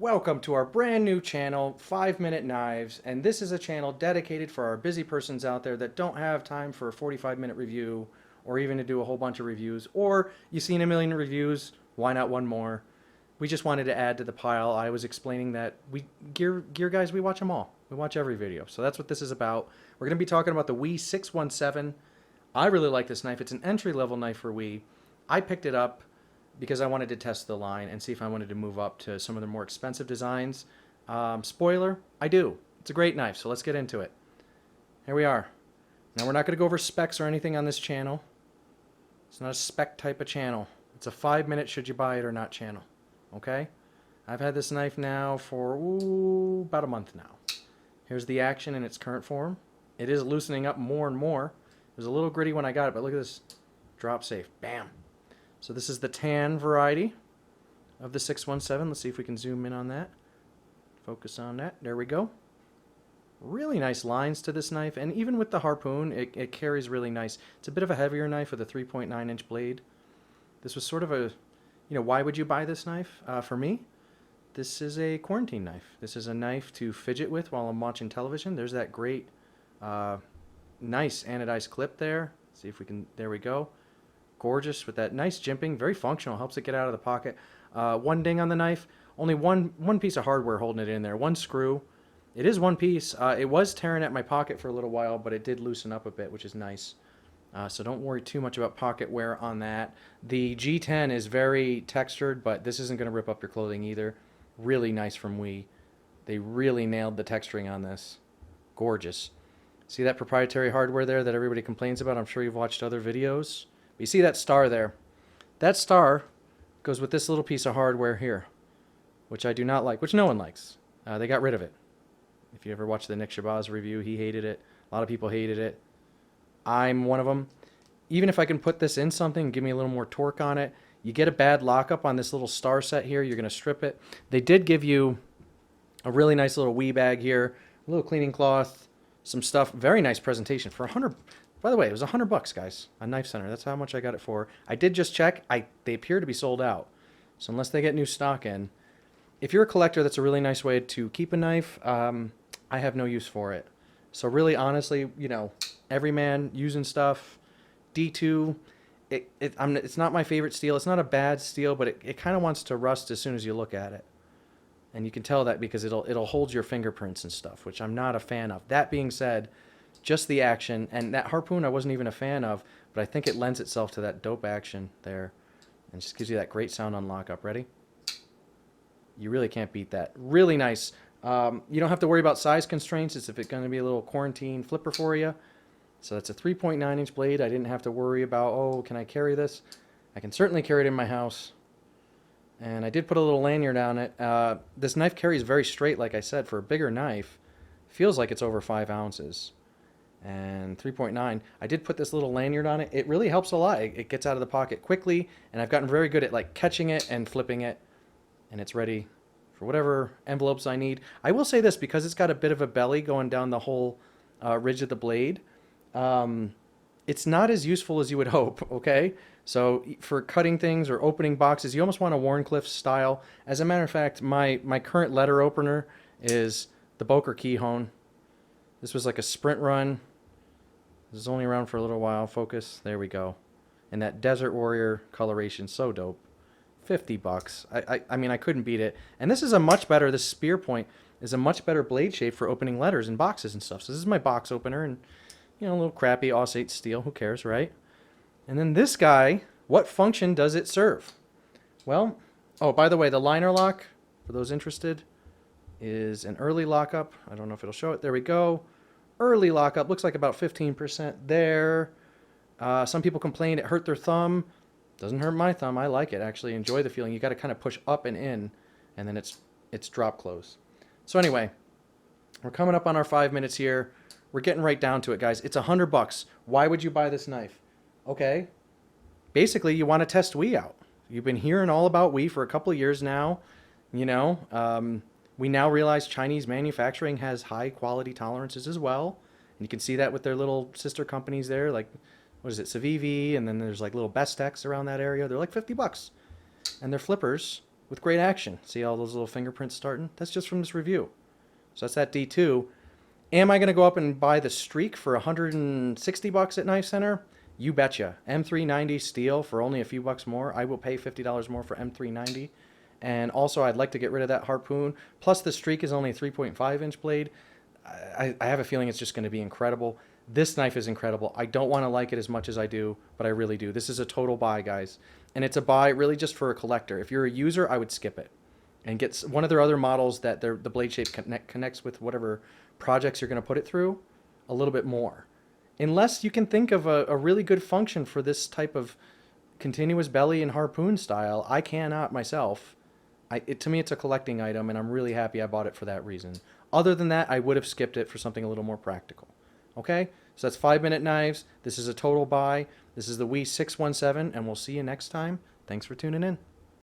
Welcome to our brand new channel, 5-Minute Knives, and this is a channel dedicated for our busy persons out there that don't have time for a 45-minute review or even to do a whole bunch of reviews, or you've seen a million reviews, why not one more? We just wanted to add to the pile. I was explaining that we gear guys, we watch them all. We watch every video. So that's what this is about. We're going to be talking about the WE 617. I really like this knife. It's an entry-level knife for WE. I picked it up because I wanted to test the line and see if I wanted to move up to some of the more expensive designs. Spoiler, I do. It's a great knife, so let's get into it. Here we are. Now we're not going to go over specs or anything on this channel. It's not a spec type of channel. It's a 5-minute should you buy it or not channel. Okay? I've had this knife now for about a month now. Here's the action in its current form. It is loosening up more and more. It was a little gritty when I got it, but look at this. Drop safe. Bam. So this is the tan variety of the 617. Let's see if we can zoom in on that. Focus on that. There we go. Really nice lines to this knife, and even with the harpoon, it carries really nice. It's a bit of a heavier knife with a 3.9-inch blade. This was sort of a, why would you buy this knife? For me, this is a quarantine knife. This is a knife to fidget with while I'm watching television. There's that great, nice anodized clip there. See if we can, there we go. Gorgeous with that nice jimping, very functional, helps it get out of the pocket. One ding on the knife, only one piece of hardware holding it in there, one screw. It is one piece. It was tearing at my pocket for a little while, but it did loosen up a bit, which is nice. So don't worry too much about pocket wear on that. The G10 is very textured, but this isn't going to rip up your clothing either. Really nice from WE. They really nailed the texturing on this. Gorgeous. See that proprietary hardware there that everybody complains about? I'm sure you've watched other videos. You see that star there? That star goes with this little piece of hardware here, which I do not like, which no one likes. They got rid of it. If you ever watched the Nick Shabazz review, he hated it. A lot of people hated it. I'm one of them. Even if I can put this in something and give me a little more torque on it, you get a bad lockup on this little star set here, you're going to strip it. They did give you a really nice little WE bag here, a little cleaning cloth, some stuff. Very nice presentation for 100. By the way, it was $100, guys, on Knife Center. That's how much I got it for. I did just check. They appear to be sold out. So unless they get new stock in, if you're a collector, that's a really nice way to keep a knife. I have no use for it. So really, honestly, every man using stuff. D2, it's not my favorite steel. It's not a bad steel, but it kind of wants to rust as soon as you look at it. And you can tell that because it'll hold your fingerprints and stuff, which I'm not a fan of. That being said, just the action, and that harpoon I wasn't even a fan of, but I think it lends itself to that dope action there, and just gives you that great sound on lockup. Ready? You really can't beat that. Really nice. You don't have to worry about size constraints. It's if it's going to be a little quarantine flipper for you. So that's a 3.9-inch blade. I didn't have to worry about, oh, can I carry this? I can certainly carry it in my house. And I did put a little lanyard on it. This knife carries very straight, like I said, for a bigger knife. Feels like it's over 5 ounces. And 3.9. I did put this little lanyard on it. It really helps a lot. It gets out of the pocket quickly, and I've gotten very good at like catching it and flipping it, and it's ready for whatever envelopes I need. I will say this, because it's got a bit of a belly going down the whole ridge of the blade, it's not as useful as you would hope, okay? So for cutting things or opening boxes, you almost want a Wharncliffe style. As a matter of fact, my current letter opener is the Boker Keyhone. This was like a sprint run. This is only around for a little while. Focus. There we go. And that Desert Warrior coloration, so dope. $50. I mean, I couldn't beat it. And this is a much better, this spear point is a much better blade shape for opening letters and boxes and stuff. So this is my box opener, and, a little crappy Aus-8 steel. Who cares, right? And then this guy, what function does it serve? Well, oh, by the way, the liner lock, for those interested, is an early lockup. I don't know if it'll show it. There we go. Early lockup. Looks like about 15% there. Some people complain it hurt their thumb. Doesn't hurt my thumb. I like it. Actually enjoy the feeling. You got to kind of push up and in, and then it's drop close. So anyway, we're coming up on our 5 minutes here. We're getting right down to it, guys. It's $100. Why would you buy this knife? Okay. Basically, you want to test WE out. You've been hearing all about WE for a couple of years now. We now realize Chinese manufacturing has high quality tolerances as well. And you can see that with their little sister companies there, like, what is it, Civivi, and then there's like little Bestex around that area. They're like $50. And they're flippers with great action. See all those little fingerprints starting? That's just from this review. So that's that D2. Am I going to go up and buy the Streak for $160 at Knife Center? You betcha. M390 steel for only a few bucks more. I will pay $50 more for M390. And also, I'd like to get rid of that harpoon. Plus, the Streak is only a 3.5-inch blade. I have a feeling it's just going to be incredible. This knife is incredible. I don't want to like it as much as I do, but I really do. This is a total buy, guys. And it's a buy really just for a collector. If you're a user, I would skip it. And get one of their other models that the blade shape connects with whatever projects you're going to put it through a little bit more. Unless you can think of a really good function for this type of continuous belly and harpoon style, I cannot myself. To me, it's a collecting item, and I'm really happy I bought it for that reason. Other than that, I would have skipped it for something a little more practical. Okay? So that's 5-minute knives. This is a total buy. This is the WE 617, and we'll see you next time. Thanks for tuning in.